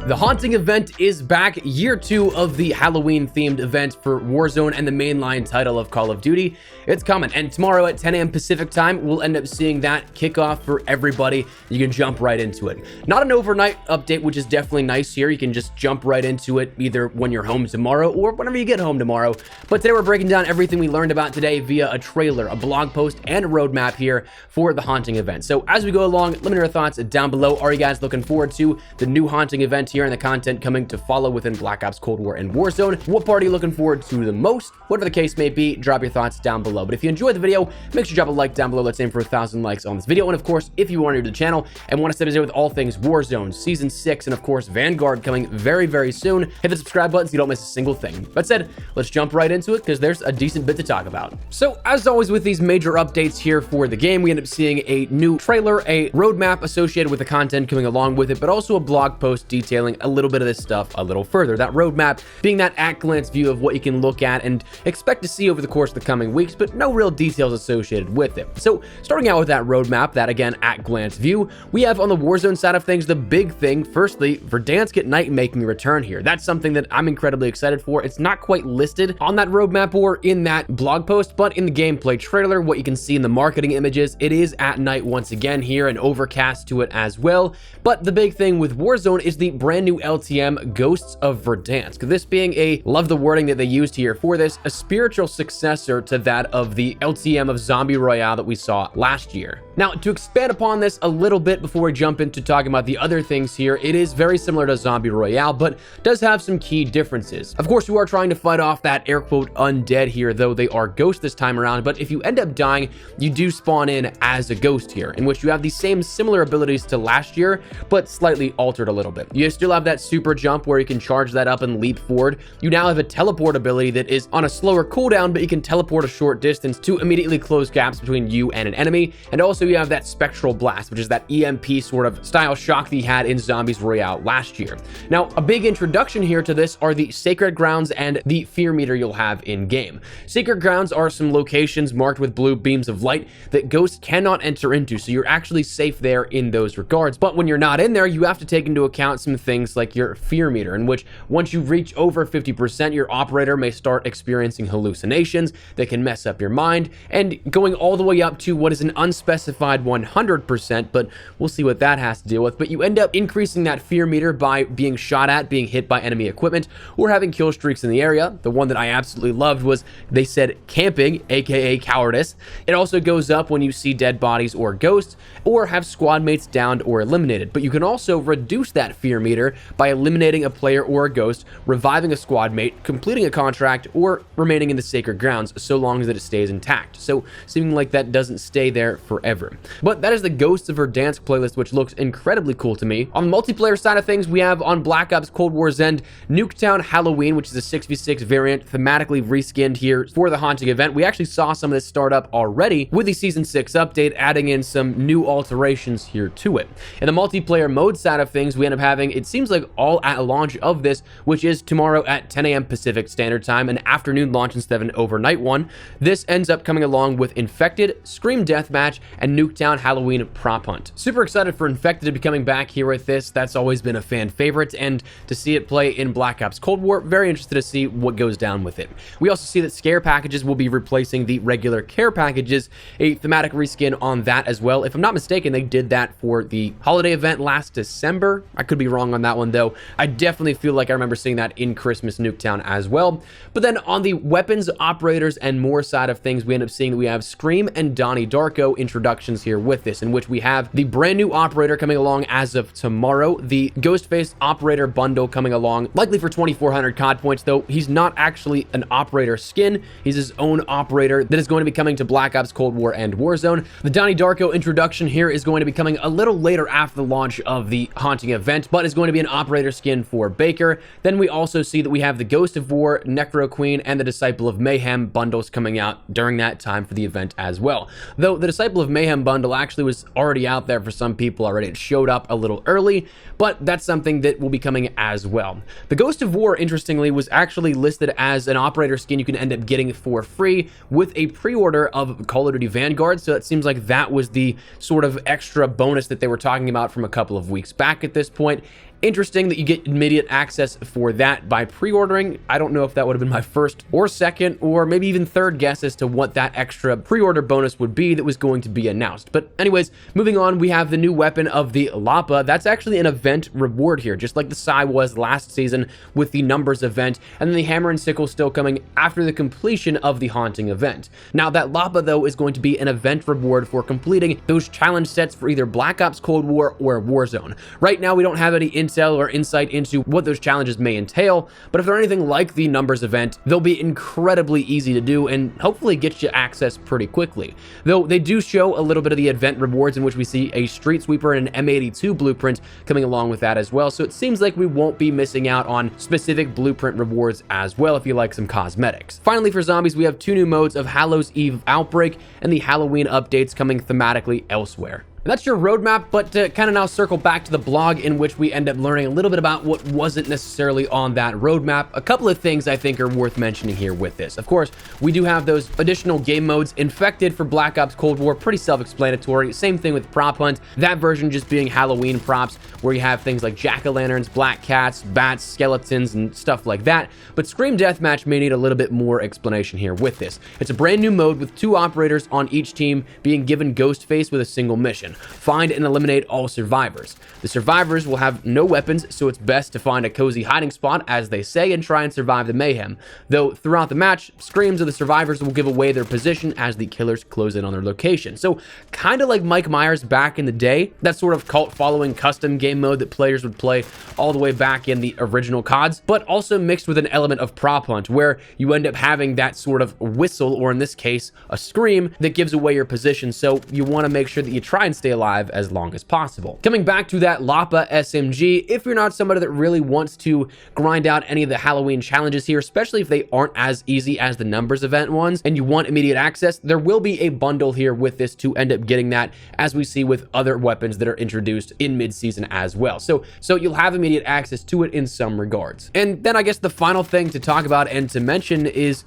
The Haunting event is back, year 2 of the Halloween-themed event for Warzone and the mainline title of Call of Duty. It's coming, and tomorrow at 10 a.m. Pacific time, we'll end up seeing that kickoff for everybody. You can jump right into it. Not an overnight update, which is definitely nice here. You can just jump right into it either when you're home tomorrow or whenever you get home tomorrow. But today we're breaking down everything we learned about today via a trailer, a blog post, and a roadmap here for the Haunting event. So as we go along, let me know your thoughts down below. Are you guys looking forward to the new Haunting event here and the content coming to follow within Black Ops Cold War and Warzone? What part are you looking forward to the most? Whatever the case may be, drop your thoughts down below. But if you enjoyed the video, make sure you drop a like down below. Let's aim for 1,000 likes on this video. And of course, if you are new to the channel and want to stay up to date with all things Warzone, Season 6, and of course, Vanguard coming very, very soon, hit the subscribe button so you don't miss a single thing. That said, let's jump right into it because there's a decent bit to talk about. So as always with these major updates here for the game, we end up seeing a new trailer, a roadmap associated with the content coming along with it, but also a blog post detailing a little bit of this stuff a little further. That roadmap being that at-glance view of what you can look at and expect to see over the course of the coming weeks, but no real details associated with it. So starting out with that roadmap, that again at-glance view, we have on the Warzone side of things the big thing. Firstly, Verdansk at night making a return here. That's something that I'm incredibly excited for. It's not quite listed on that roadmap or in that blog post, but in the gameplay trailer, what you can see in the marketing images, it is at night once again here, and overcast to it as well. But the big thing with Warzone is the brand new LTM Ghosts of Verdansk. This being love the wording that they used here for this, a spiritual successor to that of the LTM of Zombies Royale that we saw last year. Now, to expand upon this a little bit before we jump into talking about the other things here, it is very similar to Zombies Royale, but does have some key differences. Of course, you are trying to fight off that air quote undead here, though they are ghosts this time around, but if you end up dying, you do spawn in as a ghost here, in which you have the same similar abilities to last year, but slightly altered a little bit. You still have that super jump where you can charge that up and leap forward. You now have a teleport ability that is on a slower cooldown, but you can teleport a short distance to immediately close gaps between you and an enemy. And also you have that spectral blast, which is that EMP sort of style shock that you had in Zombies Royale last year. Now, a big introduction here to this are the sacred grounds and the fear meter you'll have in game. Sacred grounds are some locations marked with blue beams of light that ghosts cannot enter into, so you're actually safe there in those regards. But when you're not in there, you have to take into account some things like your fear meter, in which once you reach over 50%, your operator may start experiencing hallucinations that can mess up your mind, and going all the way up to what is an unspecified 100%, but we'll see what that has to deal with. But you end up increasing that fear meter by being shot at, being hit by enemy equipment, or having kill streaks in the area. The one that I absolutely loved was they said camping, aka cowardice. It also goes up when you see dead bodies or ghosts, or have squad mates downed or eliminated. But you can also reduce that fear meter by eliminating a player or a ghost, reviving a squad mate, completing a contract, or remaining in the sacred grounds so long as it stays intact. So seeming like that doesn't stay there forever. But that is the Ghosts of Verdansk playlist, which looks incredibly cool to me. On the multiplayer side of things, we have on Black Ops Cold War's end, Nuketown Halloween, which is a 6v6 variant thematically reskinned here for the Haunting event. We actually saw some of this start up already with the Season 6 update, adding in some new alterations here to it. In the multiplayer mode side of things, we end up having, it seems like all at launch of this, which is tomorrow at 10 a.m. Pacific Standard Time, an afternoon launch instead of an overnight one. This ends up coming along with Infected, Scream Deathmatch, and Nuketown Halloween Prop Hunt. Super excited for Infected to be coming back here with this. That's always been a fan favorite, and to see it play in Black Ops Cold War, very interested to see what goes down with it. We also see that scare packages will be replacing the regular care packages, a thematic reskin on that as well. If I'm not mistaken, they did that for the holiday event last December. I could be wrong on that one though. I definitely feel like I remember seeing that in Christmas Nuketown as well. But then on the weapons, operators, and more side of things, we end up seeing that we have Scream and Donnie Darko introductions here with this, in which we have the brand new operator coming along as of tomorrow, the Ghostface operator bundle coming along, likely for 2,400 COD points, though he's not actually an operator skin. He's his own operator that is going to be coming to Black Ops Cold War and Warzone. The Donnie Darko introduction here is going to be coming a little later after the launch of the Haunting event, but is going to be an operator skin for Baker. Then we also see that we have the Ghost of War, Necro Queen, and the Disciple of Mayhem bundles coming out during that time for the event as well. Though the Disciple of Mayhem bundle actually was already out there for some people already. It showed up a little early, but that's something that will be coming as well. The Ghost of War, interestingly, was actually listed as an operator skin you can end up getting for free with a pre-order of Call of Duty Vanguard, so it seems like that was the sort of extra bonus that they were talking about from a couple of weeks back at this point. interesting that you get immediate access for that by pre-ordering. I don't know if that would have been my first or second or maybe even third guess as to what that extra pre-order bonus would be that was going to be announced. But anyways, moving on, we have the new weapon of the Lapa. That's actually an event reward here, just like the Sai was last season with the numbers event, and then the hammer and sickle still coming after the completion of the haunting event. Now that Lapa though is going to be an event reward for completing those challenge sets for either Black Ops Cold War or Warzone. Right now we don't have any intel or insight into what those challenges may entail, but if they're anything like the numbers event, they'll be incredibly easy to do and hopefully get you access pretty quickly. Though they do show a little bit of the event rewards in which we see a street sweeper and an M82 blueprint coming along with that as well, so it seems like we won't be missing out on specific blueprint rewards as well if you like some cosmetics. Finally, for zombies, we have two new modes of Hallows Eve Outbreak and the Halloween updates coming thematically elsewhere. And that's your roadmap, but to kind of now circle back to the blog in which we end up learning a little bit about what wasn't necessarily on that roadmap. A couple of things I think are worth mentioning here with this. Of course, we do have those additional game modes. Infected for Black Ops Cold War, pretty self-explanatory. Same thing with Prop Hunt, that version just being Halloween props, where you have things like jack-o'-lanterns, black cats, bats, skeletons, and stuff like that. But Scream Deathmatch may need a little bit more explanation here with this. It's a brand new mode with 2 operators on each team being given Ghostface with a single mission. Find and eliminate all survivors. The survivors will have no weapons, so it's best to find a cozy hiding spot, as they say, and try and survive the mayhem. Though throughout the match, screams of the survivors will give away their position as the killers close in on their location. So kind of like Mike Myers back in the day, that sort of cult following custom game mode that players would play all the way back in the original CODs, but also mixed with an element of Prop Hunt, where you end up having that sort of whistle, or in this case, a scream that gives away your position. So you want to make sure that you try and stay alive as long as possible. Coming back to that Lapa SMG, if you're not somebody that really wants to grind out any of the Halloween challenges here, especially if they aren't as easy as the numbers event ones, and you want immediate access, there will be a bundle here with this to end up getting that, as we see with other weapons that are introduced in mid-season as well. So you'll have immediate access to it in some regards. And then I guess the final thing to talk about and to mention is,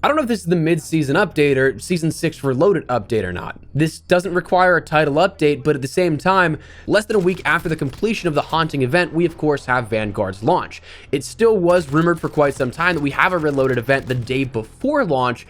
I don't know if this is the mid-season update or Season 6 Reloaded update or not. This doesn't require a title update, but at the same time, less than a week after the completion of the haunting event, we of course have Vanguard's launch. It still was rumored for quite some time that we have a Reloaded event the day before launch,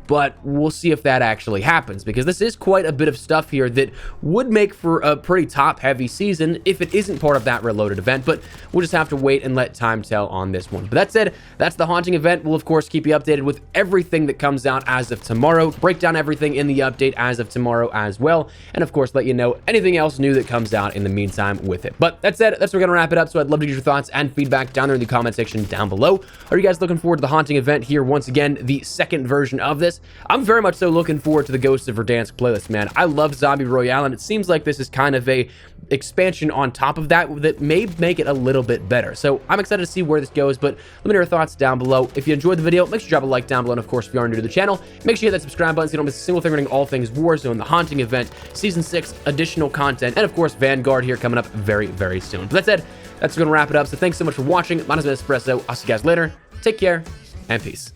but we'll see if that actually happens, because this is quite a bit of stuff here that would make for a pretty top-heavy season if it isn't part of that Reloaded event, but we'll just have to wait and let time tell on this one. But that said, that's the haunting event. We'll, of course, keep you updated with everything that comes out as of tomorrow, break down everything in the update as of tomorrow as well, and, of course, let you know anything else new that comes out in the meantime with it. But that said, that's where we're going to wrap it up, so I'd love to get your thoughts and feedback down there in the comment section down below. Are you guys looking forward to the haunting event here once again, the second version of this? I'm very much so looking forward to the Ghosts of Verdansk playlist, man. I love Zombies Royale, and it seems like this is kind of a expansion on top of that that may make it a little bit better. So I'm excited to see where this goes, but let me know your thoughts down below. If you enjoyed the video, make sure you drop a like down below, and of course, if you are new to the channel, make sure you hit that subscribe button so you don't miss a single thing regarding all things Warzone, the haunting event, Season 6, additional content, and of course, Vanguard here coming up very, very soon. But that said, that's going to wrap it up. So thanks so much for watching. My name is Espresso. I'll see you guys later. Take care, and peace.